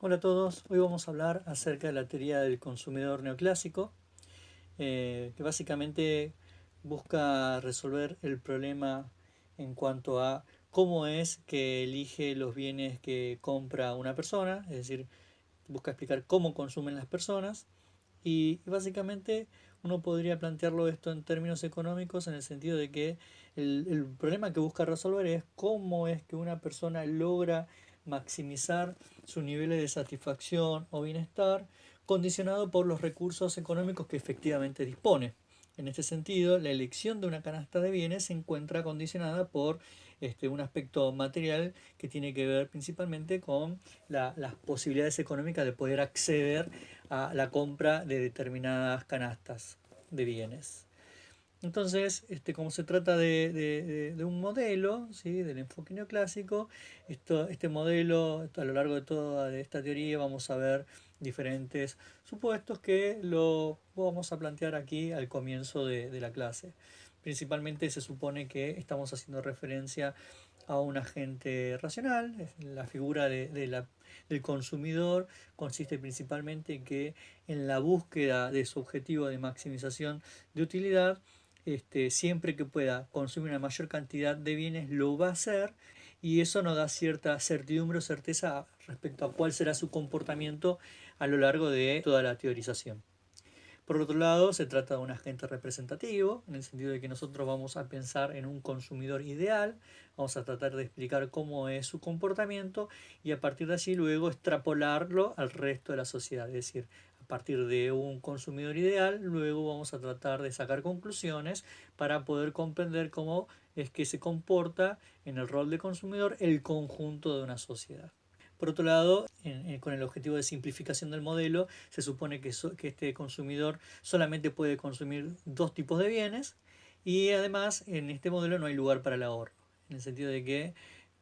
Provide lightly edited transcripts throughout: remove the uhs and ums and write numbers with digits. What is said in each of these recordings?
Hola a todos, hoy vamos a hablar acerca de la teoría del consumidor neoclásico, que básicamente busca resolver el problema en cuanto a cómo es que elige los bienes que compra una persona, es decir, busca explicar cómo consumen las personas y básicamente uno podría plantearlo esto en términos económicos en el sentido de que el problema que busca resolver es cómo es que una persona logra maximizar sus niveles de satisfacción o bienestar condicionado por los recursos económicos que efectivamente dispone. En este sentido, la elección de una canasta de bienes se encuentra condicionada por un aspecto material que tiene que ver principalmente con las posibilidades económicas de poder acceder a la compra de determinadas canastas de bienes. Entonces, como se trata de un modelo, ¿sí? Del enfoque neoclásico, este modelo, a lo largo de toda esta teoría, vamos a ver diferentes supuestos que lo vamos a plantear aquí al comienzo de la clase. Principalmente se supone que estamos haciendo referencia a un agente racional. La figura del consumidor consiste principalmente en que en la búsqueda de su objetivo de maximización de utilidad, siempre que pueda consumir una mayor cantidad de bienes lo va a hacer, y eso nos da cierta certidumbre o certeza respecto a cuál será su comportamiento a lo largo de toda la teorización. Por otro lado, se trata de un agente representativo, en el sentido de que nosotros vamos a pensar en un consumidor ideal, vamos a tratar de explicar cómo es su comportamiento y a partir de allí luego extrapolarlo al resto de la sociedad. Es decir, a partir de un consumidor ideal, luego vamos a tratar de sacar conclusiones para poder comprender cómo es que se comporta en el rol de consumidor el conjunto de una sociedad. Por otro lado, con el objetivo de simplificación del modelo, se supone que este consumidor solamente puede consumir dos tipos de bienes y además en este modelo no hay lugar para el ahorro, en el sentido de que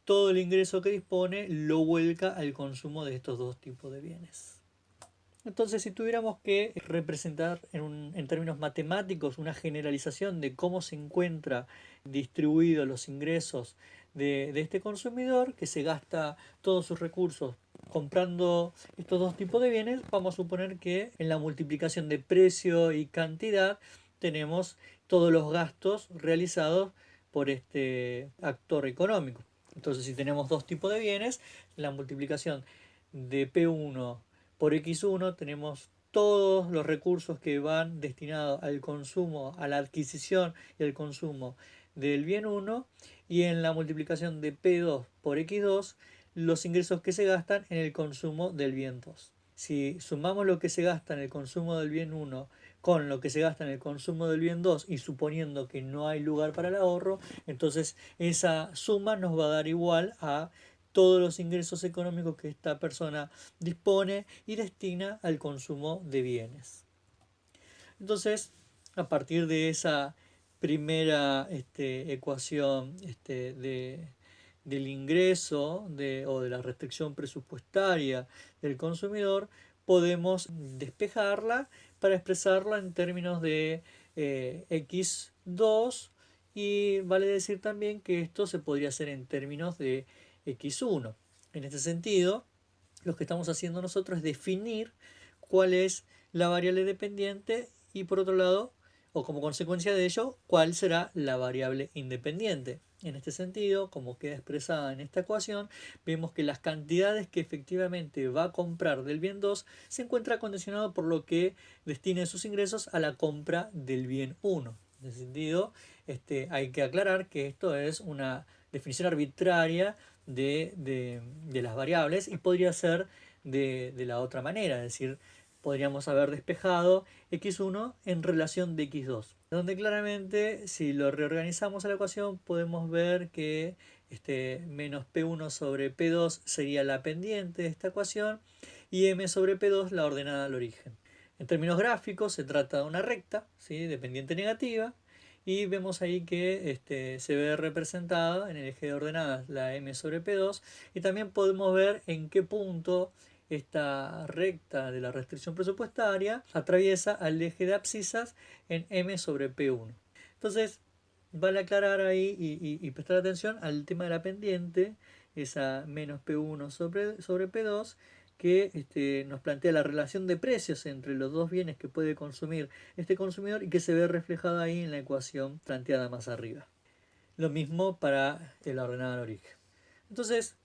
todo el ingreso que dispone lo vuelca al consumo de estos dos tipos de bienes. Entonces, si tuviéramos que representar en términos matemáticos una generalización de cómo se encuentra distribuidos los ingresos de este consumidor, que se gasta todos sus recursos comprando estos dos tipos de bienes, vamos a suponer que en la multiplicación de precio y cantidad tenemos todos los gastos realizados por este actor económico. Entonces, si tenemos dos tipos de bienes, la multiplicación de P1 por X1 tenemos todos los recursos que van destinados al consumo, a la adquisición y al consumo del bien 1, y en la multiplicación de P2 por X2 los ingresos que se gastan en el consumo del bien 2. Si sumamos lo que se gasta en el consumo del bien 1 con lo que se gasta en el consumo del bien 2 y suponiendo que no hay lugar para el ahorro, entonces esa suma nos va a dar igual a todos los ingresos económicos que esta persona dispone y destina al consumo de bienes. Entonces, a partir de esa primera ecuación del ingreso o de la restricción presupuestaria del consumidor, podemos despejarla para expresarla en términos de x2, y vale decir también que esto se podría hacer en términos de x1. En este sentido, lo que estamos haciendo nosotros es definir cuál es la variable dependiente y por otro lado, o como consecuencia de ello, cuál será la variable independiente. En este sentido, como queda expresada en esta ecuación, vemos que las cantidades que efectivamente va a comprar del bien 2 se encuentra condicionado por lo que destine sus ingresos a la compra del bien 1. En ese sentido, hay que aclarar que esto es una definición arbitraria de las variables y podría ser de la otra manera, es decir, podríamos haber despejado x1 en relación de x2, donde claramente si lo reorganizamos a la ecuación podemos ver que menos p1 sobre p2 sería la pendiente de esta ecuación y m sobre p2 la ordenada al origen. En términos gráficos se trata de una recta, ¿sí? De pendiente negativa, y vemos ahí que se ve representada en el eje de ordenadas la m sobre p2, y también podemos ver en qué punto esta recta de la restricción presupuestaria atraviesa al eje de abscisas en m sobre p1. Entonces, vale aclarar ahí y prestar atención al tema de la pendiente, esa menos p1 sobre p2, que nos plantea la relación de precios entre los dos bienes que puede consumir este consumidor y que se ve reflejada ahí en la ecuación planteada más arriba. Lo mismo para el ordenado al origen. Entonces,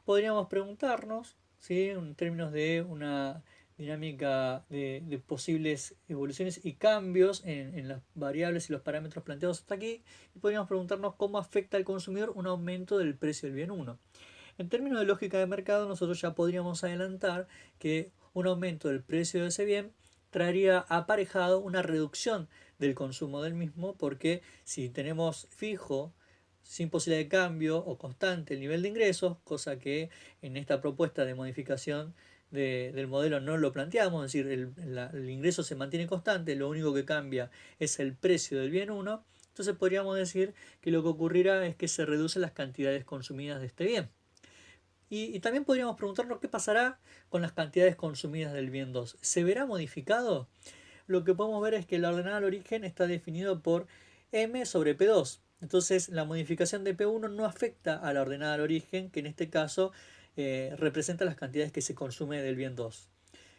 podríamos preguntarnos, ¿sí?, en términos de una dinámica de posibles evoluciones y cambios en las variables y los parámetros planteados hasta aquí, y podríamos preguntarnos cómo afecta al consumidor un aumento del precio del bien 1. En términos de lógica de mercado, nosotros ya podríamos adelantar que un aumento del precio de ese bien traería aparejado una reducción del consumo del mismo, porque si tenemos fijo, sin posibilidad de cambio o constante el nivel de ingresos, cosa que en esta propuesta de modificación del modelo no lo planteamos, es decir, el ingreso se mantiene constante, lo único que cambia es el precio del bien 1, entonces podríamos decir que lo que ocurrirá es que se reducen las cantidades consumidas de este bien. Y también podríamos preguntarnos qué pasará con las cantidades consumidas del bien 2. ¿Se verá modificado? Lo que podemos ver es que el ordenado al origen está definido por M sobre P2. Entonces la modificación de P1 no afecta a la ordenada al origen, que en este caso representa las cantidades que se consume del bien 2.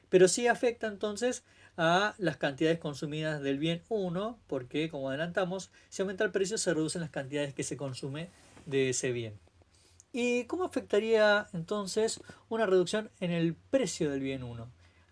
Pero sí afecta entonces a las cantidades consumidas del bien 1, porque como adelantamos, si aumenta el precio se reducen las cantidades que se consume de ese bien. ¿Y cómo afectaría entonces una reducción en el precio del bien 1?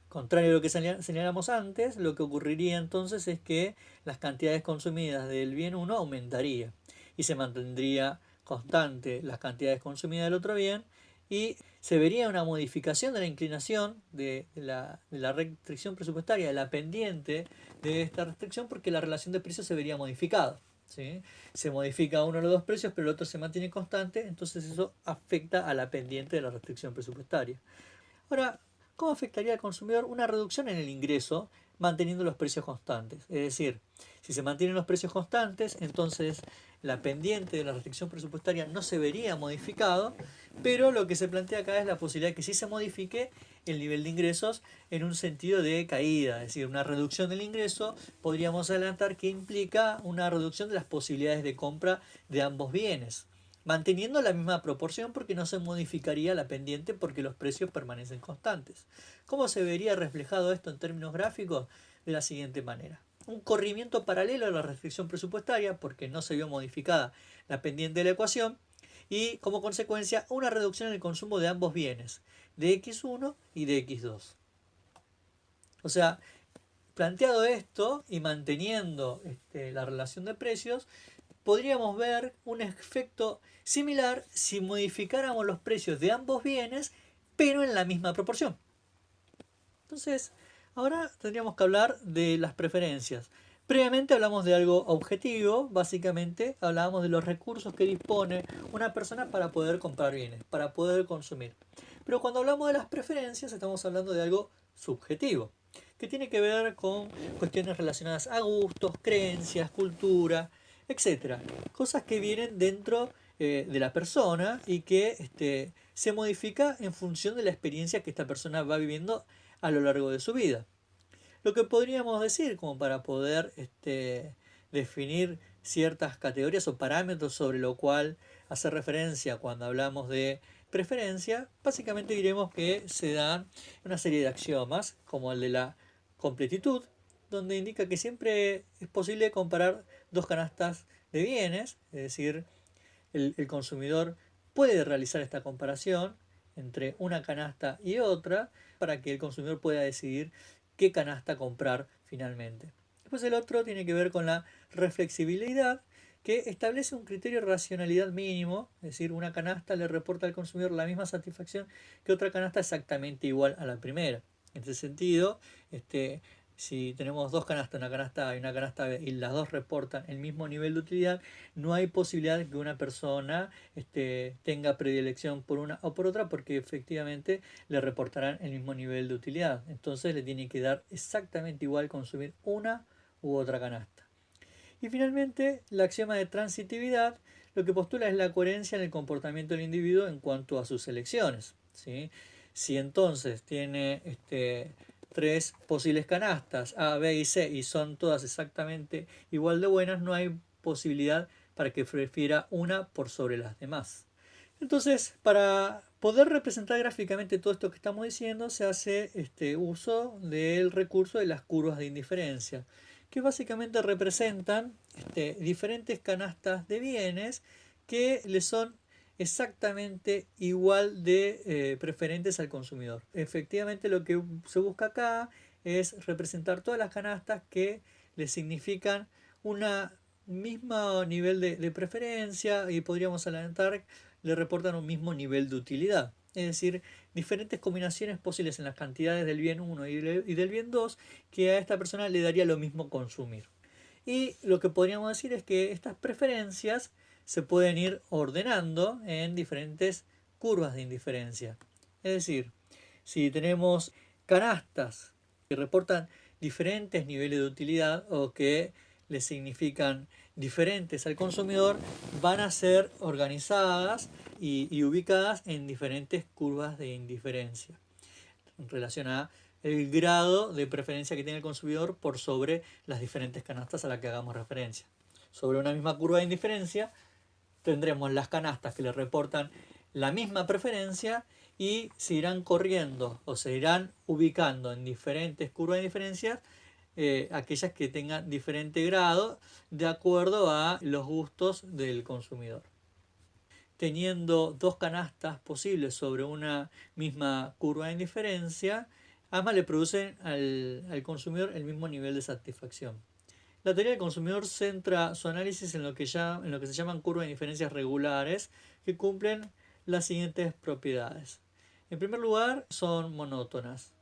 Contrario a lo que señalamos antes, lo que ocurriría entonces es que las cantidades consumidas del bien 1 aumentaría y se mantendría constante las cantidades consumidas del otro bien, y se vería una modificación de la inclinación de la restricción presupuestaria, de la pendiente de esta restricción, porque la relación de precios se vería modificada, ¿sí? Se modifica uno de los dos precios, pero el otro se mantiene constante, entonces eso afecta a la pendiente de la restricción presupuestaria. Ahora, ¿cómo afectaría al consumidor una reducción en el ingreso manteniendo los precios constantes? Es decir, si se mantienen los precios constantes, entonces la pendiente de la restricción presupuestaria no se vería modificado, pero lo que se plantea acá es la posibilidad de que sí se modifique el nivel de ingresos en un sentido de caída, es decir, una reducción del ingreso podríamos adelantar que implica una reducción de las posibilidades de compra de ambos bienes, manteniendo la misma proporción porque no se modificaría la pendiente porque los precios permanecen constantes. ¿Cómo se vería reflejado esto en términos gráficos? De la siguiente manera. Un corrimiento paralelo a la restricción presupuestaria porque no se vio modificada la pendiente de la ecuación, y como consecuencia una reducción en el consumo de ambos bienes, de X1 y de X2. O sea, planteado esto y manteniendo la relación de precios, podríamos ver un efecto similar si modificáramos los precios de ambos bienes, pero en la misma proporción. Entonces, ahora tendríamos que hablar de las preferencias. Previamente hablamos de algo objetivo, básicamente hablábamos de los recursos que dispone una persona para poder comprar bienes, para poder consumir. Pero cuando hablamos de las preferencias estamos hablando de algo subjetivo, que tiene que ver con cuestiones relacionadas a gustos, creencias, cultura, etcétera. Cosas que vienen dentro de la persona y que se modifica en función de la experiencia que esta persona va viviendo a lo largo de su vida. Lo que podríamos decir, como para poder definir ciertas categorías o parámetros sobre lo cual hacer referencia cuando hablamos de preferencia, básicamente diremos que se dan una serie de axiomas, como el de la completitud, donde indica que siempre es posible comparar dos canastas de bienes, es decir, el consumidor puede realizar esta comparación entre una canasta y otra para que el consumidor pueda decidir qué canasta comprar finalmente. Después el otro tiene que ver con la reflexibilidad, que establece un criterio de racionalidad mínimo, es decir, una canasta le reporta al consumidor la misma satisfacción que otra canasta exactamente igual a la primera. En ese sentido, si tenemos dos canastas, una canasta A y una canasta B, y las dos reportan el mismo nivel de utilidad, no hay posibilidad de que una persona tenga predilección por una o por otra, porque efectivamente le reportarán el mismo nivel de utilidad. Entonces le tiene que dar exactamente igual consumir una u otra canasta. Y finalmente, el axioma de transitividad lo que postula es la coherencia en el comportamiento del individuo en cuanto a sus elecciones, ¿sí? Si entonces tiene tres posibles canastas A, B y C y son todas exactamente igual de buenas, no hay posibilidad para que prefiera una por sobre las demás. Entonces, para poder representar gráficamente todo esto que estamos diciendo, se hace uso del recurso de las curvas de indiferencia, que básicamente representan diferentes canastas de bienes que le son exactamente igual de preferentes al consumidor. Efectivamente, lo que se busca acá es representar todas las canastas que le significan una mismo nivel de preferencia, y podríamos adelantar le reportan un mismo nivel de utilidad. Es decir, diferentes combinaciones posibles en las cantidades del bien 1 y del bien 2 que a esta persona le daría lo mismo consumir. Y lo que podríamos decir es que estas preferencias se pueden ir ordenando en diferentes curvas de indiferencia. Es decir, si tenemos canastas que reportan diferentes niveles de utilidad o que le significan diferentes al consumidor, van a ser organizadas y ubicadas en diferentes curvas de indiferencia en relación a el grado de preferencia que tiene el consumidor por sobre las diferentes canastas a las que hagamos referencia. Sobre una misma curva de indiferencia tendremos las canastas que le reportan la misma preferencia y se irán corriendo o se irán ubicando en diferentes curvas de indiferencia aquellas que tengan diferente grado de acuerdo a los gustos del consumidor. Teniendo dos canastas posibles sobre una misma curva de indiferencia, ambas le producen al consumidor el mismo nivel de satisfacción. La teoría del consumidor centra su análisis en lo que se llaman curvas de indiferencias regulares, que cumplen las siguientes propiedades. En primer lugar, son monótonas.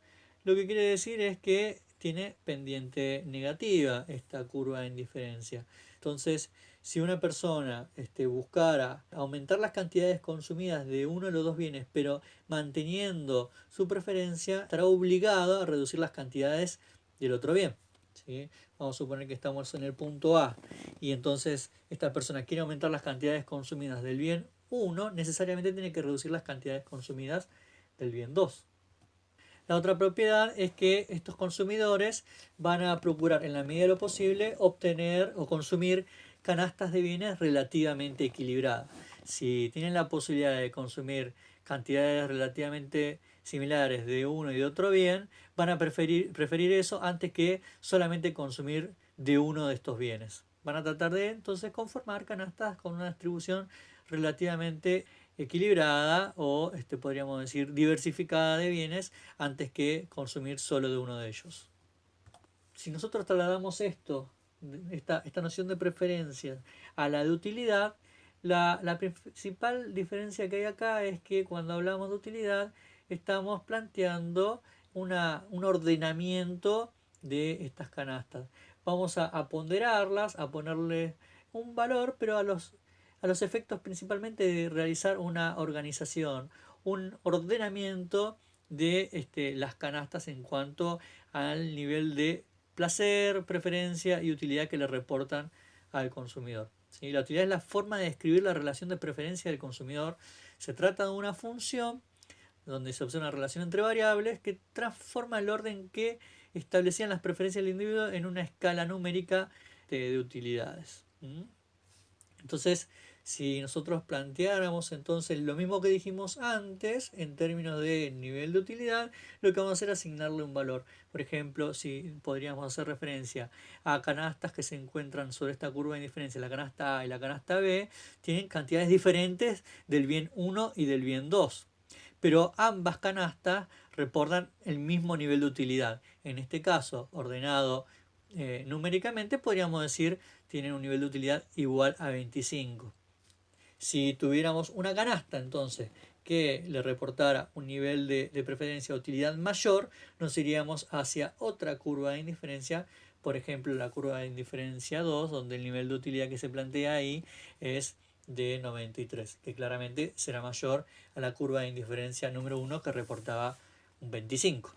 Lo que quiere decir es que tiene pendiente negativa esta curva de indiferencia. Entonces, si una persona buscara aumentar las cantidades consumidas de uno de los dos bienes, pero manteniendo su preferencia, estará obligado a reducir las cantidades del otro bien. ¿Sí? Vamos a suponer que estamos en el punto A y entonces esta persona quiere aumentar las cantidades consumidas del bien 1, necesariamente tiene que reducir las cantidades consumidas del bien 2. La otra propiedad es que estos consumidores van a procurar en la medida de lo posible obtener o consumir canastas de bienes relativamente equilibradas. Si tienen la posibilidad de consumir cantidades relativamente similares de uno y de otro bien, van a preferir eso antes que solamente consumir de uno de estos bienes. Van a tratar de entonces conformar canastas con una distribución relativamente equilibrada o podríamos decir diversificada de bienes antes que consumir solo de uno de ellos. Si nosotros trasladamos esta noción de preferencia a la de utilidad, la principal diferencia que hay acá es que cuando hablamos de utilidad estamos planteando un ordenamiento de estas canastas. Vamos a ponderarlas, a ponerle un valor, pero a los efectos principalmente de realizar una organización, un ordenamiento de las canastas en cuanto al nivel de placer, preferencia y utilidad que le reportan al consumidor. ¿Sí? La utilidad es la forma de describir la relación de preferencia del consumidor. Se trata de una función donde se observa una relación entre variables que transforma el orden que establecían las preferencias del individuo en una escala numérica de utilidades. Entonces, si nosotros planteáramos entonces lo mismo que dijimos antes en términos de nivel de utilidad, lo que vamos a hacer es asignarle un valor. Por ejemplo, si podríamos hacer referencia a canastas que se encuentran sobre esta curva de indiferencia, la canasta A y la canasta B, tienen cantidades diferentes del bien 1 y del bien 2. Pero ambas canastas reportan el mismo nivel de utilidad. En este caso, ordenado numéricamente, podríamos decir tienen un nivel de utilidad igual a 25. Si tuviéramos una canasta entonces que le reportara un nivel de preferencia de utilidad mayor, nos iríamos hacia otra curva de indiferencia, por ejemplo la curva de indiferencia 2, donde el nivel de utilidad que se plantea ahí es de 93, que claramente será mayor a la curva de indiferencia número 1 que reportaba un 25.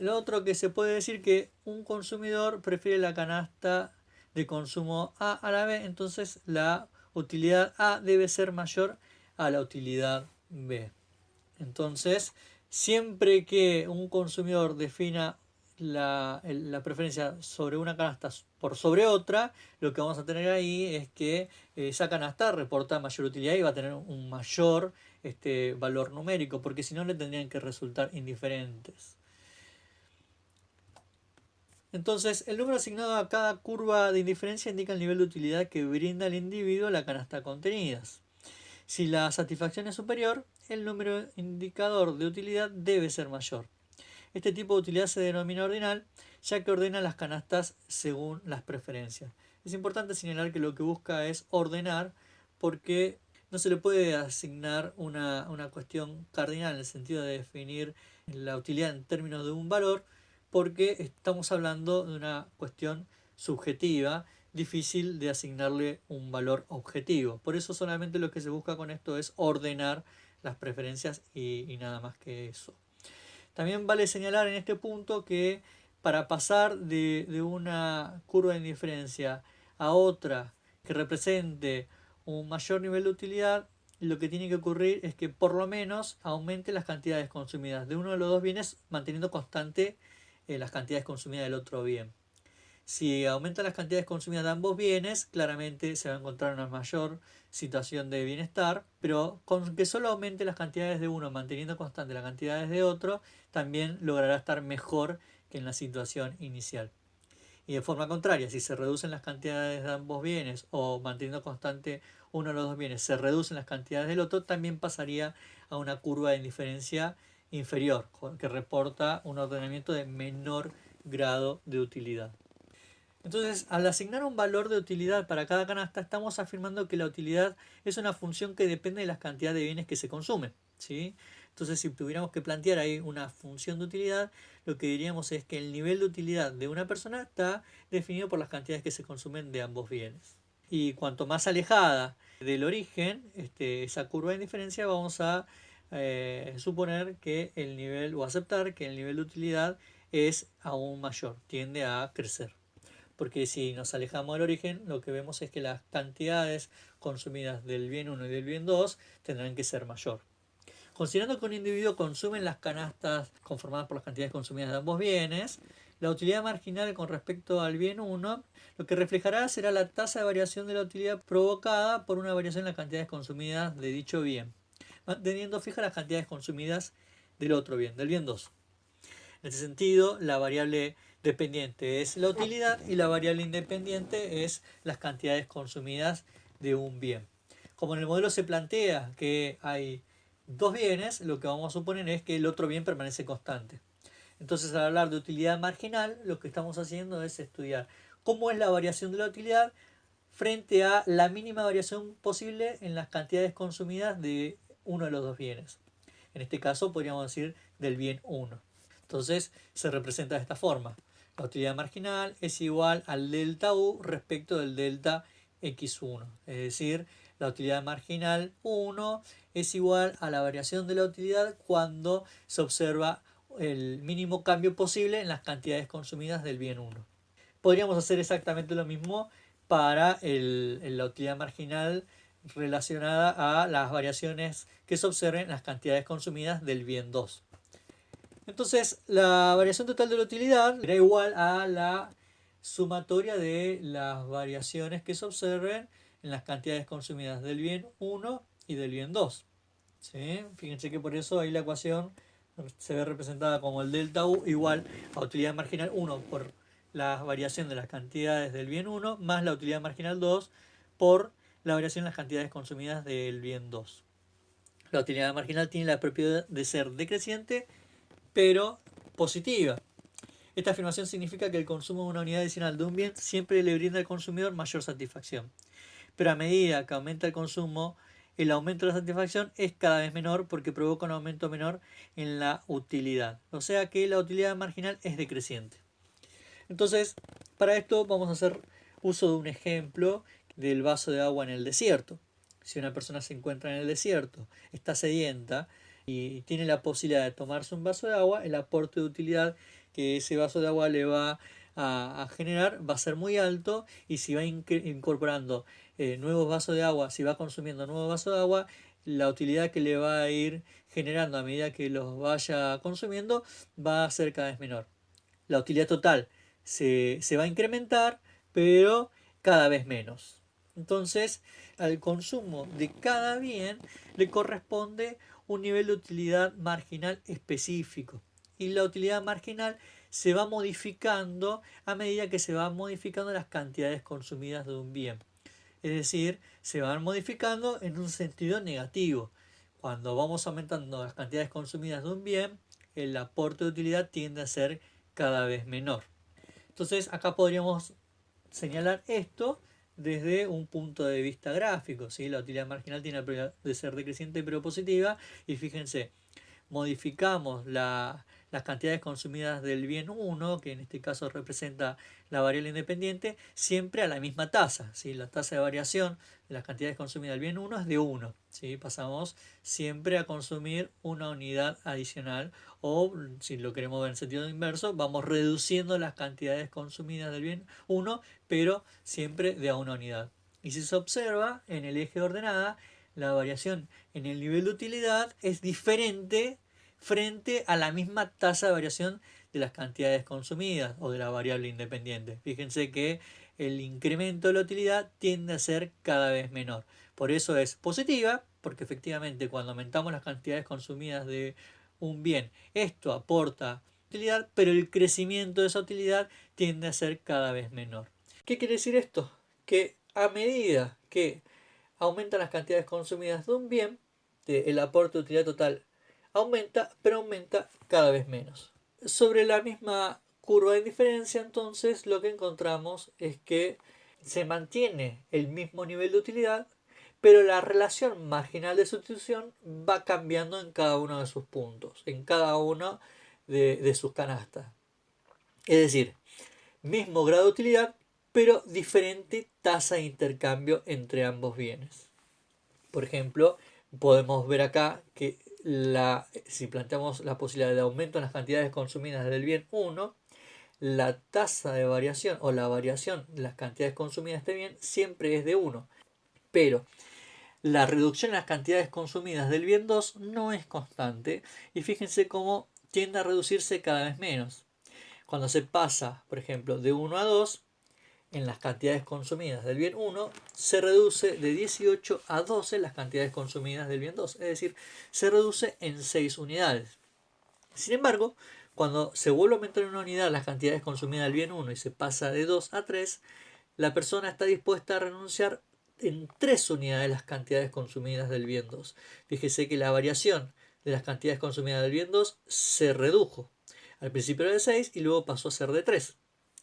Lo otro que se puede decir que un consumidor prefiere la canasta de consumo A a la B, entonces la utilidad A debe ser mayor a la utilidad B. Entonces, siempre que un consumidor defina la preferencia sobre una canasta por sobre otra, lo que vamos a tener ahí es que esa canasta reporta mayor utilidad y va a tener un mayor valor numérico, porque si no le tendrían que resultar indiferentes. Entonces, el número asignado a cada curva de indiferencia indica el nivel de utilidad que brinda al individuo la canasta contenidas. Si la satisfacción es superior, el número indicador de utilidad debe ser mayor. Este tipo de utilidad se denomina ordinal, ya que ordena las canastas según las preferencias. Es importante señalar que lo que busca es ordenar, porque no se le puede asignar una cuestión cardinal en el sentido de definir la utilidad en términos de un valor, porque estamos hablando de una cuestión subjetiva, difícil de asignarle un valor objetivo. Por eso solamente lo que se busca con esto es ordenar las preferencias y nada más que eso. También vale señalar en este punto que para pasar de una curva de indiferencia a otra que represente un mayor nivel de utilidad, lo que tiene que ocurrir es que por lo menos aumente las cantidades consumidas de uno de los dos bienes, manteniendo constante las cantidades consumidas del otro bien. Si aumentan las cantidades consumidas de ambos bienes, claramente se va a encontrar una mayor situación de bienestar, pero con que solo aumente las cantidades de uno manteniendo constante las cantidades de otro, también logrará estar mejor que en la situación inicial. Y de forma contraria, si se reducen las cantidades de ambos bienes o manteniendo constante uno de los dos bienes, se reducen las cantidades del otro, también pasaría a una curva de indiferencia inferior, que reporta un ordenamiento de menor grado de utilidad. Entonces, al asignar un valor de utilidad para cada canasta, estamos afirmando que la utilidad es una función que depende de las cantidades de bienes que se consumen, ¿sí? Entonces, si tuviéramos que plantear ahí una función de utilidad, lo que diríamos es que el nivel de utilidad de una persona está definido por las cantidades que se consumen de ambos bienes. Y cuanto más alejada del origen, esa curva de indiferencia, vamos a suponer que el nivel, o aceptar que el nivel de utilidad es aún mayor, tiende a crecer. Porque si nos alejamos del origen, lo que vemos es que las cantidades consumidas del bien 1 y del bien 2 tendrán que ser mayor. Considerando que un individuo consume las canastas conformadas por las cantidades consumidas de ambos bienes, la utilidad marginal con respecto al bien 1 lo que reflejará será la tasa de variación de la utilidad provocada por una variación en las cantidades consumidas de dicho bien, manteniendo fijas las cantidades consumidas del otro bien, del bien 2. En ese sentido, la variable dependiente es la utilidad y la variable independiente es las cantidades consumidas de un bien. Como en el modelo se plantea que hay dos bienes, lo que vamos a suponer es que el otro bien permanece constante. Entonces, al hablar de utilidad marginal, lo que estamos haciendo es estudiar cómo es la variación de la utilidad frente a la mínima variación posible en las cantidades consumidas de uno de los dos bienes. En este caso podríamos decir del bien 1. Entonces se representa de esta forma. La utilidad marginal es igual al delta U respecto del delta X1. Es decir, la utilidad marginal 1 es igual a la variación de la utilidad cuando se observa el mínimo cambio posible en las cantidades consumidas del bien 1. Podríamos hacer exactamente lo mismo para la utilidad marginal relacionada a las variaciones que se observen en las cantidades consumidas del bien 2. Entonces, la variación total de la utilidad era igual a la sumatoria de las variaciones que se observen en las cantidades consumidas del bien 1 y del bien 2. ¿Sí? Fíjense que por eso ahí la ecuación se ve representada como el delta U igual a utilidad marginal 1 por la variación de las cantidades del bien 1 más la utilidad marginal 2 por la variación de las cantidades consumidas del bien 2. La utilidad marginal tiene la propiedad de ser decreciente pero positiva. Esta afirmación significa que el consumo de una unidad adicional de un bien siempre le brinda al consumidor mayor satisfacción. Pero a medida que aumenta el consumo, el aumento de la satisfacción es cada vez menor porque provoca un aumento menor en la utilidad. O sea que la utilidad marginal es decreciente. Entonces, para esto vamos a hacer uso de un ejemplo del vaso de agua en el desierto. Si una persona se encuentra en el desierto, está sedienta y tiene la posibilidad de tomarse un vaso de agua, el aporte de utilidad que ese vaso de agua le va a generar va a ser muy alto, y si va incorporando nuevos vasos de agua, si va consumiendo nuevos vasos de agua, la utilidad que le va a ir generando a medida que los vaya consumiendo va a ser cada vez menor. la utilidad total se va a incrementar, pero cada vez menos. Entonces, al consumo de cada bien le corresponde un nivel de utilidad marginal específico. Y la utilidad marginal se va modificando a medida que se van modificando las cantidades consumidas de un bien. Es decir, se van modificando en un sentido negativo. Cuando vamos aumentando las cantidades consumidas de un bien, el aporte de utilidad tiende a ser cada vez menor. Entonces, acá podríamos señalar esto desde un punto de vista gráfico, ¿sí? La utilidad marginal tiene la propiedad de ser decreciente pero positiva, y fíjense, modificamos las cantidades consumidas del bien 1, que en este caso representa la variable independiente, siempre a la misma tasa, ¿sí? La tasa de variación de las cantidades consumidas del bien 1 es de 1, ¿sí? Pasamos siempre a consumir una unidad adicional, o si lo queremos ver en sentido inverso, vamos reduciendo las cantidades consumidas del bien 1, pero siempre de a una unidad. Y si se observa en el eje de ordenada, la variación en el nivel de utilidad es diferente frente a la misma tasa de variación de las cantidades consumidas o de la variable independiente. Fíjense que el incremento de la utilidad tiende a ser cada vez menor. Por eso es positiva, porque efectivamente cuando aumentamos las cantidades consumidas de un bien, esto aporta utilidad, pero el crecimiento de esa utilidad tiende a ser cada vez menor. ¿Qué quiere decir esto? Que a medida que aumentan las cantidades consumidas de un bien, el aporte de utilidad total aumenta, pero aumenta cada vez menos. Sobre la misma curva de indiferencia, entonces, lo que encontramos es que se mantiene el mismo nivel de utilidad, pero la relación marginal de sustitución va cambiando en cada uno de sus puntos, en cada uno de sus canastas. Es decir, mismo grado de utilidad, pero diferente tasa de intercambio entre ambos bienes. Por ejemplo, podemos ver acá que si planteamos la posibilidad de aumento en las cantidades consumidas del bien 1, la tasa de variación o la variación de las cantidades consumidas de este bien siempre es de 1. Pero la reducción en las cantidades consumidas del bien 2 no es constante, y fíjense cómo tiende a reducirse cada vez menos. Cuando se pasa, por ejemplo, de 1 a 2, en las cantidades consumidas del bien 1, se reduce de 18 a 12 las cantidades consumidas del bien 2, es decir, se reduce en 6 unidades. Sin embargo, cuando se vuelve a aumentar en una unidad las cantidades consumidas del bien 1 y se pasa de 2 a 3, la persona está dispuesta a renunciar en 3 unidades las cantidades consumidas del bien 2. Fíjese que la variación de las cantidades consumidas del bien 2 se redujo. Al principio era de 6 y luego pasó a ser de 3.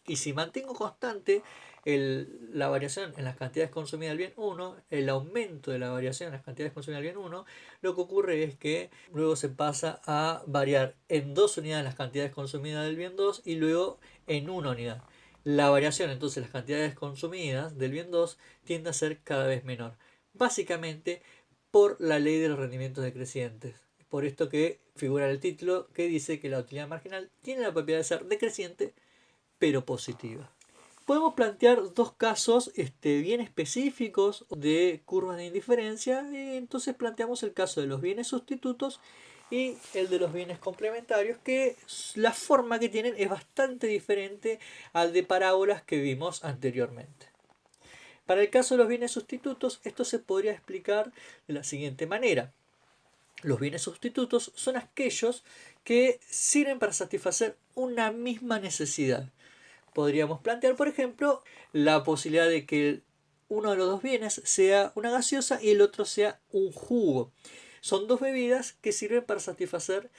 Y si mantengo constante la variación en las cantidades consumidas del bien 1, el aumento de la variación en las cantidades consumidas del bien 1, lo que ocurre es que luego se pasa a variar en 2 unidades las cantidades consumidas del bien 2 y luego en 1 unidad. La variación entonces las cantidades consumidas del bien 2 tiende a ser cada vez menor. Básicamente por la ley de los rendimientos decrecientes. Por esto que figura en el título, que dice que la utilidad marginal tiene la propiedad de ser decreciente pero positiva. Podemos plantear dos casos bien específicos de curvas de indiferencia. Entonces planteamos el caso de los bienes sustitutos y el de los bienes complementarios, que la forma que tienen es bastante diferente al de parábolas que vimos anteriormente. Para el caso de los bienes sustitutos, esto se podría explicar de la siguiente manera. Los bienes sustitutos son aquellos que sirven para satisfacer una misma necesidad. Podríamos plantear, por ejemplo, la posibilidad de que uno de los dos bienes sea una gaseosa y el otro sea un jugo. Son dos bebidas que sirven para satisfacer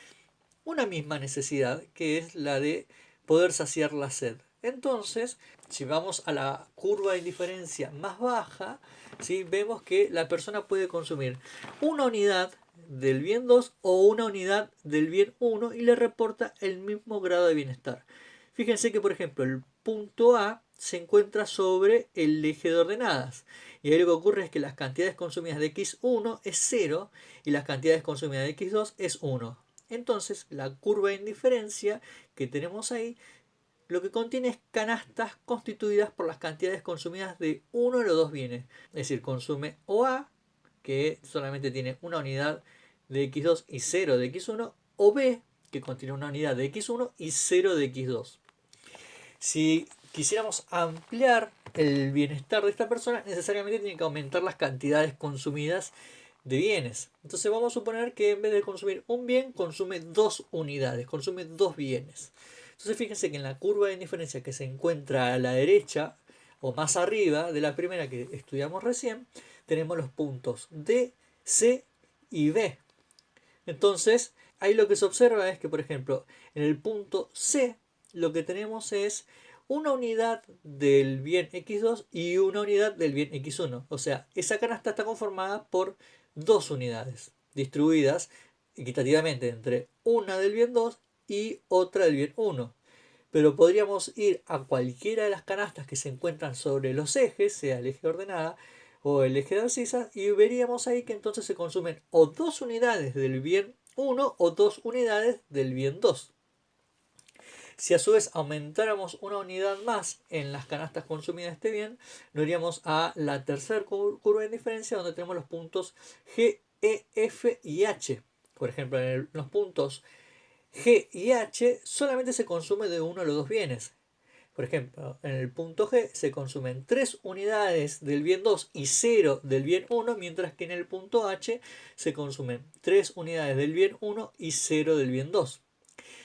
una misma necesidad, que es la de poder saciar la sed. Entonces, si vamos a la curva de indiferencia más baja, ¿sí? Vemos que la persona puede consumir una unidad del bien 2 o una unidad del bien 1 y le reporta el mismo grado de bienestar. Fíjense que, por ejemplo, el punto A se encuentra sobre el eje de ordenadas. Y ahí lo que ocurre es que las cantidades consumidas de x1 es 0 y las cantidades consumidas de x2 es 1. Entonces, la curva de indiferencia que tenemos ahí lo que contiene es canastas constituidas por las cantidades consumidas de uno de los dos bienes. Es decir, consume o A, que solamente tiene una unidad de x2 y 0 de x1, o B, que contiene una unidad de x1 y 0 de x2. si quisiéramos ampliar el bienestar de esta persona, necesariamente tiene que aumentar las cantidades consumidas de bienes. Entonces vamos a suponer que en vez de consumir un bien, consume 2 unidades, consume 2 bienes. Entonces fíjense que en la curva de indiferencia que se encuentra a la derecha o más arriba de la primera que estudiamos recién, tenemos los puntos D, C y B. Entonces, ahí lo que se observa es que, por ejemplo, en el punto C, lo que tenemos es una unidad del bien x2 y una unidad del bien x1. O sea, esa canasta está conformada por 2 unidades, distribuidas equitativamente entre una del bien 2 y otra del bien 1. Pero podríamos ir a cualquiera de las canastas que se encuentran sobre los ejes, sea el eje de ordenada o el eje de abscisas, y veríamos ahí que entonces se consumen o 2 unidades del bien 1 o 2 unidades del bien 2. Si a su vez aumentáramos una unidad más en las canastas consumidas de este bien, nos iríamos a la tercera curva de diferencia, donde tenemos los puntos G, E, F y H. Por ejemplo, en los puntos G y H solamente se consume de uno de los 2 bienes. Por ejemplo, en el punto G se consumen 3 unidades del bien 2 y 0 del bien 1, mientras que en el punto H se consumen 3 unidades del bien 1 y 0 del bien 2.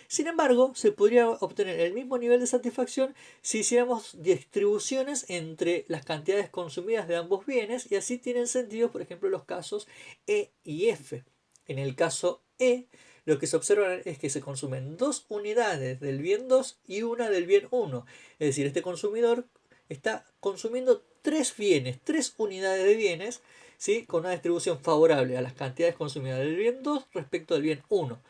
Sin embargo, se podría obtener el mismo nivel de satisfacción si hiciéramos distribuciones entre las cantidades consumidas de ambos bienes, y así tienen sentido, por ejemplo, los casos E y F. En el caso E, lo que se observa es que se consumen 2 unidades del bien 2 y una del bien 1. Es decir, este consumidor está consumiendo 3 bienes, 3 unidades de bienes, ¿sí?, con una distribución favorable a las cantidades consumidas del bien 2 respecto al bien 1.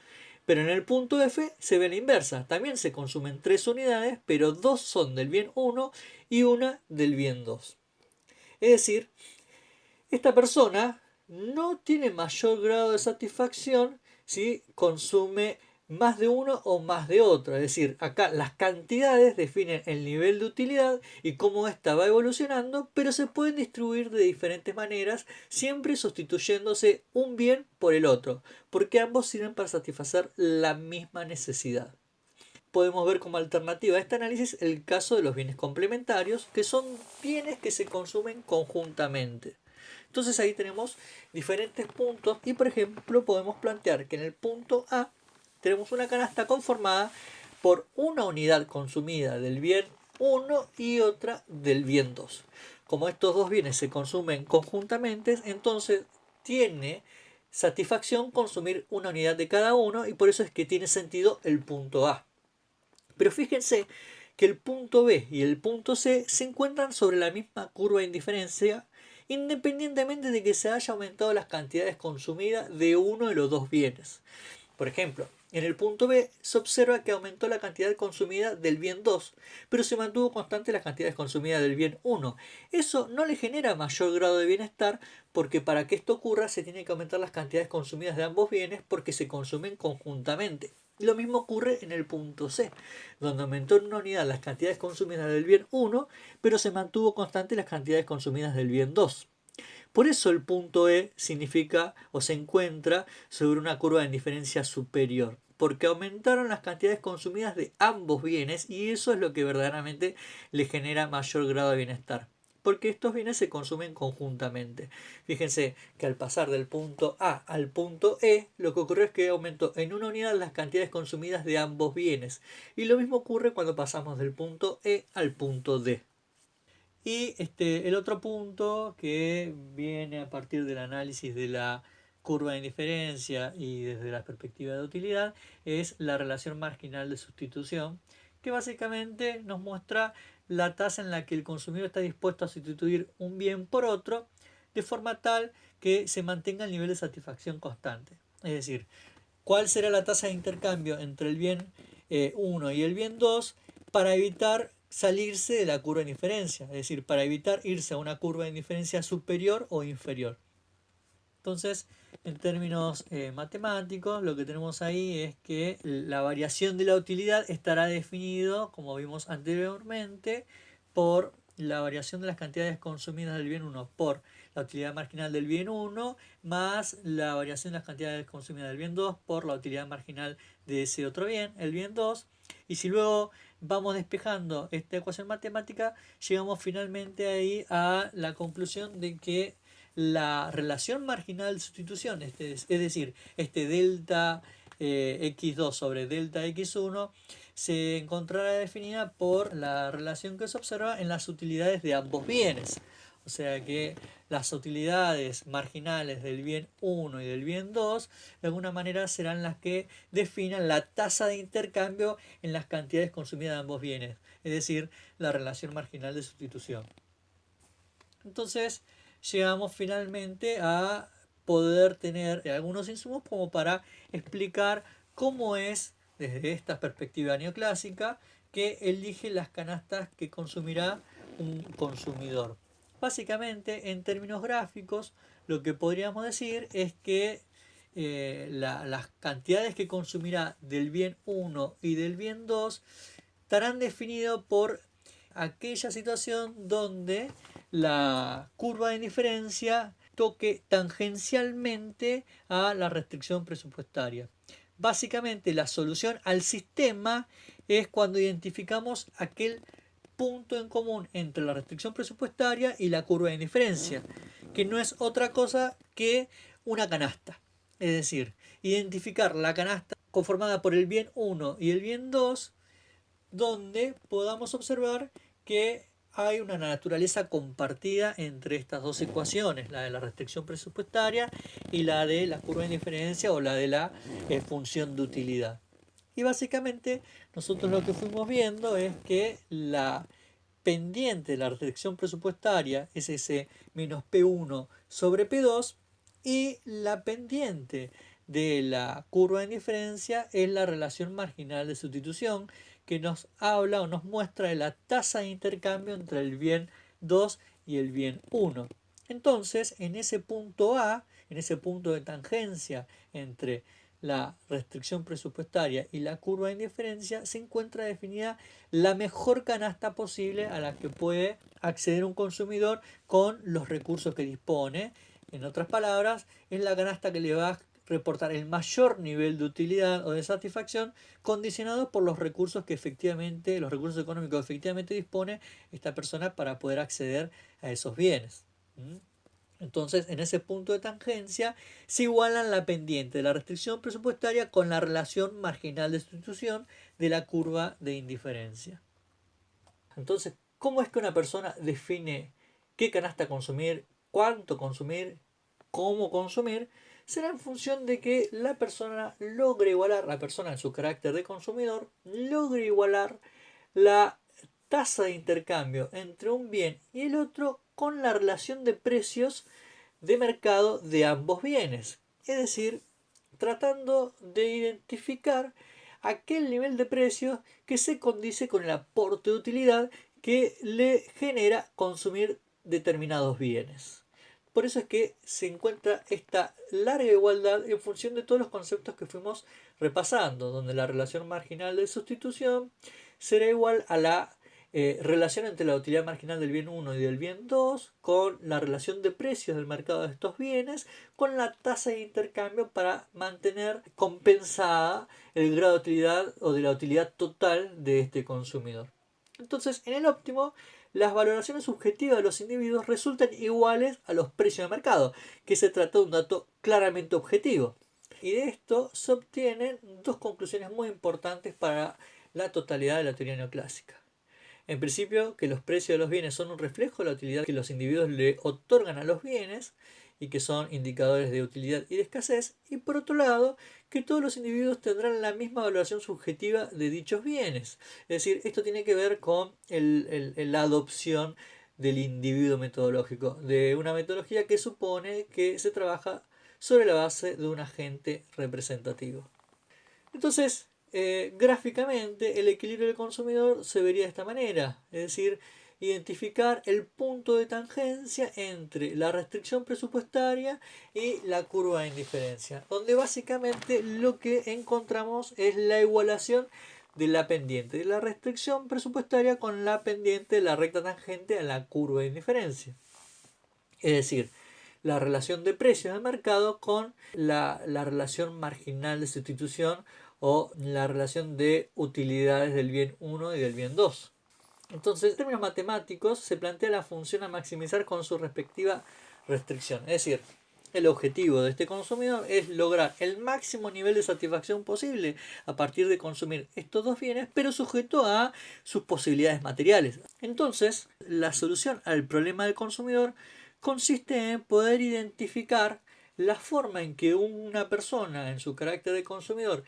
Pero en el punto F se ve la inversa. También se consumen 3 unidades, pero 2 son del bien 1 y una del bien 2. Es decir, esta persona no tiene mayor grado de satisfacción si consume más de uno o más de otro. Es decir, acá las cantidades definen el nivel de utilidad y cómo ésta va evolucionando, pero se pueden distribuir de diferentes maneras, siempre sustituyéndose un bien por el otro, porque ambos sirven para satisfacer la misma necesidad. Podemos ver como alternativa a este análisis el caso de los bienes complementarios, que son bienes que se consumen conjuntamente. Entonces ahí tenemos diferentes puntos y, por ejemplo, podemos plantear que en el punto A tenemos una canasta conformada por una unidad consumida del bien 1 y otra del bien 2. Como estos 2 bienes se consumen conjuntamente, entonces tiene satisfacción consumir una unidad de cada uno, y por eso es que tiene sentido el punto A. Pero fíjense que el punto B y el punto C se encuentran sobre la misma curva de indiferencia, independientemente de que se haya aumentado las cantidades consumidas de uno de los 2 bienes. Por ejemplo, en el punto B se observa que aumentó la cantidad consumida del bien 2, pero se mantuvo constante las cantidades consumidas del bien 1. Eso no le genera mayor grado de bienestar, porque para que esto ocurra se tiene que aumentar las cantidades consumidas de ambos bienes porque se consumen conjuntamente. Lo mismo ocurre en el punto C, donde aumentó en una unidad las cantidades consumidas del bien 1, pero se mantuvo constante las cantidades consumidas del bien 2. Por eso el punto E significa o se encuentra sobre una curva de indiferencia superior, porque aumentaron las cantidades consumidas de ambos bienes, y eso es lo que verdaderamente le genera mayor grado de bienestar, porque estos bienes se consumen conjuntamente. Fíjense que al pasar del punto A al punto E, lo que ocurrió es que aumentó en una unidad las cantidades consumidas de ambos bienes, y lo mismo ocurre cuando pasamos del punto E al punto D. Y el otro punto que viene a partir del análisis de la curva de indiferencia y desde la perspectiva de utilidad es la relación marginal de sustitución, que básicamente nos muestra la tasa en la que el consumidor está dispuesto a sustituir un bien por otro de forma tal que se mantenga el nivel de satisfacción constante. Es decir, cuál será la tasa de intercambio entre el bien 1 y el bien 2 para evitar salirse de la curva de indiferencia, es decir, para evitar irse a una curva de indiferencia superior o inferior. Entonces, en términos matemáticos, lo que tenemos ahí es que la variación de la utilidad estará definido, como vimos anteriormente, por la variación de las cantidades consumidas del bien 1 por la utilidad marginal del bien 1 más la variación de las cantidades consumidas del bien 2 por la utilidad marginal de ese otro bien, el bien 2, Y si luego vamos despejando esta ecuación matemática, llegamos finalmente ahí a la conclusión de que la relación marginal de sustitución, es decir, este delta x2 sobre delta x1, se encontrará definida por la relación que se observa en las utilidades de ambos bienes. O sea que las utilidades marginales del bien 1 y del bien 2 de alguna manera serán las que definan la tasa de intercambio en las cantidades consumidas de ambos bienes, es decir, la relación marginal de sustitución. Entonces llegamos finalmente a poder tener algunos insumos como para explicar cómo es, desde esta perspectiva neoclásica, que elige las canastas que consumirá un consumidor. Básicamente, en términos gráficos, lo que podríamos decir es que las cantidades que consumirá del bien 1 y del bien 2 estarán definidas por aquella situación donde la curva de indiferencia toque tangencialmente a la restricción presupuestaria. Básicamente la solución al sistema es cuando identificamos aquel punto en común entre la restricción presupuestaria y la curva de indiferencia, que no es otra cosa que una canasta. Es decir, identificar la canasta conformada por el bien 1 y el bien 2, donde podamos observar que hay una naturaleza compartida entre estas dos ecuaciones, la de la restricción presupuestaria y la de la curva de indiferencia o la de la función de utilidad. Y básicamente nosotros lo que fuimos viendo es que la pendiente de la restricción presupuestaria es ese menos P1 sobre P2 y la pendiente de la curva de indiferencia es la relación marginal de sustitución, que nos habla o nos muestra de la tasa de intercambio entre el bien 2 y el bien 1. Entonces, en ese punto A, en ese punto de tangencia entre la restricción presupuestaria y la curva de indiferencia, se encuentra definida la mejor canasta posible a la que puede acceder un consumidor con los recursos que dispone. En otras palabras, es la canasta que le va a reportar el mayor nivel de utilidad o de satisfacción, condicionado por los recursos que efectivamente, los recursos económicos que efectivamente dispone esta persona para poder acceder a esos bienes. Entonces, en ese punto de tangencia se igualan la pendiente de la restricción presupuestaria con la relación marginal de sustitución de la curva de indiferencia. Entonces, ¿cómo es que una persona define qué canasta consumir, cuánto consumir, cómo consumir? Será en función de que la persona logre igualar, la persona en su carácter de consumidor, logre igualar la tasa de intercambio entre un bien y el otro con la relación de precios de mercado de ambos bienes. Es decir, tratando de identificar aquel nivel de precios que se condice con el aporte de utilidad que le genera consumir determinados bienes. Por eso es que se encuentra esta larga igualdad en función de todos los conceptos que fuimos repasando, donde la relación marginal de sustitución será igual a la relación entre la utilidad marginal del bien 1 y del bien 2 con la relación de precios del mercado de estos bienes con la tasa de intercambio para mantener compensada el grado de utilidad o de la utilidad total de este consumidor. Entonces, en el óptimo, las valoraciones subjetivas de los individuos resultan iguales a los precios de mercado, que se trata de un dato claramente objetivo. Y de esto se obtienen dos conclusiones muy importantes para la totalidad de la teoría neoclásica. En principio, que los precios de los bienes son un reflejo de la utilidad que los individuos le otorgan a los bienes y que son indicadores de utilidad y de escasez. Y por otro lado, que todos los individuos tendrán la misma valoración subjetiva de dichos bienes. Es decir, esto tiene que ver con la adopción del individuo metodológico, de una metodología que supone que se trabaja sobre la base de un agente representativo. Entonces, gráficamente el equilibrio del consumidor se vería de esta manera, es decir, identificar el punto de tangencia entre la restricción presupuestaria y la curva de indiferencia, donde básicamente lo que encontramos es la igualación de la pendiente de la restricción presupuestaria con la pendiente de la recta tangente a la curva de indiferencia. Es decir, la relación de precios del mercado con la relación marginal de sustitución o la relación de utilidades del bien 1 y del bien 2. Entonces, en términos matemáticos, se plantea la función a maximizar con su respectiva restricción. Es decir, el objetivo de este consumidor es lograr el máximo nivel de satisfacción posible a partir de consumir estos dos bienes, pero sujeto a sus posibilidades materiales. Entonces, la solución al problema del consumidor consiste en poder identificar la forma en que una persona, en su carácter de consumidor,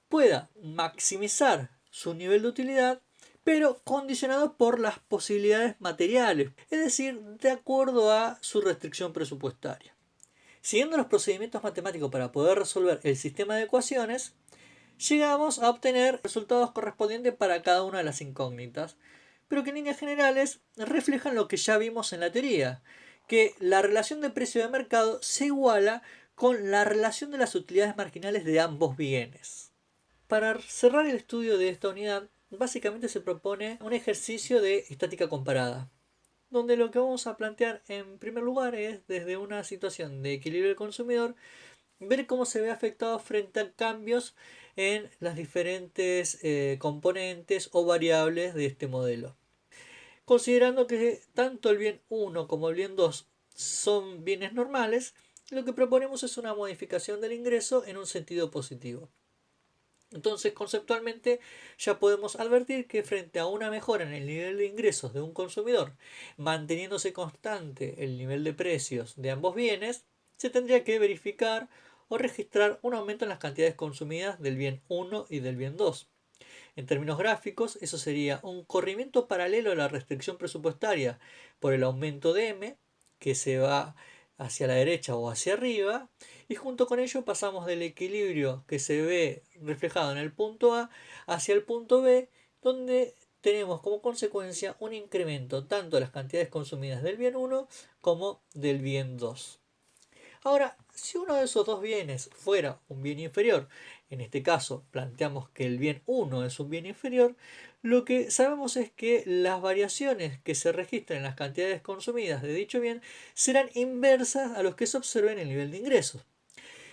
pueda maximizar su nivel de utilidad, pero condicionado por las posibilidades materiales, es decir, de acuerdo a su restricción presupuestaria. Siguiendo los procedimientos matemáticos para poder resolver el sistema de ecuaciones, llegamos a obtener resultados correspondientes para cada una de las incógnitas, pero que en líneas generales reflejan lo que ya vimos en la teoría, que la relación de precio de mercado se iguala con la relación de las utilidades marginales de ambos bienes. Para cerrar el estudio de esta unidad, básicamente se propone un ejercicio de estática comparada, donde lo que vamos a plantear en primer lugar es, desde una situación de equilibrio del consumidor, ver cómo se ve afectado frente a cambios en las diferentes componentes o variables de este modelo. Considerando que tanto el bien 1 como el bien 2 son bienes normales, lo que proponemos es una modificación del ingreso en un sentido positivo. Entonces, conceptualmente, ya podemos advertir que frente a una mejora en el nivel de ingresos de un consumidor, manteniéndose constante el nivel de precios de ambos bienes, se tendría que verificar o registrar un aumento en las cantidades consumidas del bien 1 y del bien 2. En términos gráficos, eso sería un corrimiento paralelo a la restricción presupuestaria por el aumento de M, que se va hacia la derecha o hacia arriba, y junto con ello pasamos del equilibrio que se ve reflejado en el punto A hacia el punto B, donde tenemos como consecuencia un incremento tanto de las cantidades consumidas del bien 1 como del bien 2. Ahora, si uno de esos dos bienes fuera un bien inferior, en este caso planteamos que el bien 1 es un bien inferior, lo que sabemos es que las variaciones que se registran en las cantidades consumidas de dicho bien serán inversas a los que se observa en el nivel de ingresos.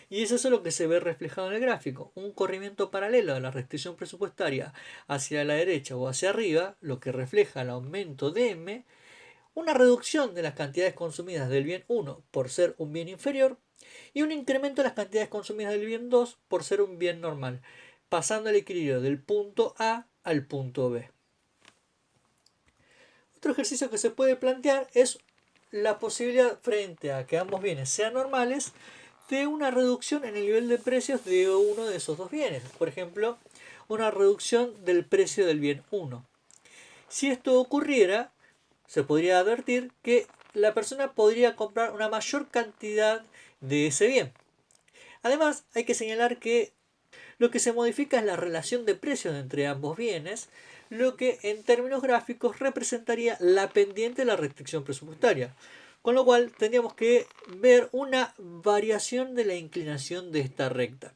Y es eso lo que se ve reflejado en el gráfico, un corrimiento paralelo de la restricción presupuestaria hacia la derecha o hacia arriba, lo que refleja el aumento de M, una reducción de las cantidades consumidas del bien 1 por ser un bien inferior y un incremento de las cantidades consumidas del bien 2 por ser un bien normal, pasando el equilibrio del punto A al punto B. Otro ejercicio que se puede plantear es la posibilidad, frente a que ambos bienes sean normales, de una reducción en el nivel de precios de uno de esos dos bienes. Por ejemplo, una reducción del precio del bien 1. Si esto ocurriera, se podría advertir que la persona podría comprar una mayor cantidad de ese bien. Además, hay que señalar que lo que se modifica es la relación de precios entre ambos bienes, lo que en términos gráficos representaría la pendiente de la restricción presupuestaria. Con lo cual tendríamos que ver una variación de la inclinación de esta recta.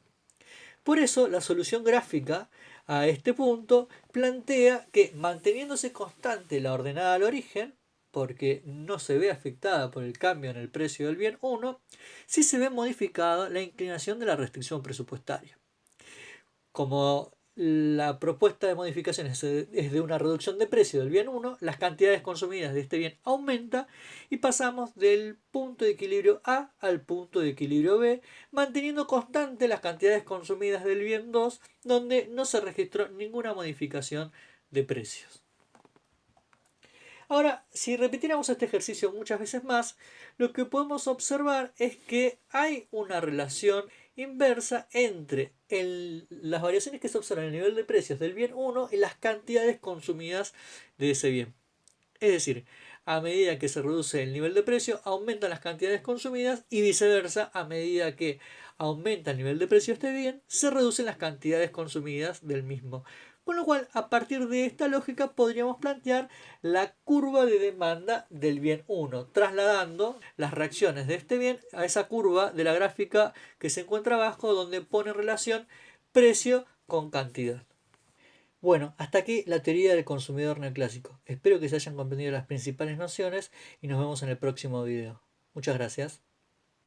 Por eso la solución gráfica a este punto plantea que, manteniéndose constante la ordenada al origen, porque no se ve afectada por el cambio en el precio del bien 1, sí se ve modificada la inclinación de la restricción presupuestaria. Como la propuesta de modificaciones es de una reducción de precio del bien 1, las cantidades consumidas de este bien aumenta y pasamos del punto de equilibrio A al punto de equilibrio B, manteniendo constante las cantidades consumidas del bien 2, donde no se registró ninguna modificación de precios. Ahora, si repitiéramos este ejercicio muchas veces más, lo que podemos observar es que hay una relación inversa entre las variaciones que se observan en el nivel de precios del bien 1 y las cantidades consumidas de ese bien. Es decir, a medida que se reduce el nivel de precio, aumentan las cantidades consumidas y viceversa, a medida que aumenta el nivel de precio de este bien, se reducen las cantidades consumidas del mismo. Con lo cual, a partir de esta lógica, podríamos plantear la curva de demanda del bien 1, trasladando las reacciones de este bien a esa curva de la gráfica que se encuentra abajo, donde pone en relación precio con cantidad. Bueno, hasta aquí la teoría del consumidor neoclásico. Espero que se hayan comprendido las principales nociones y nos vemos en el próximo video. Muchas gracias.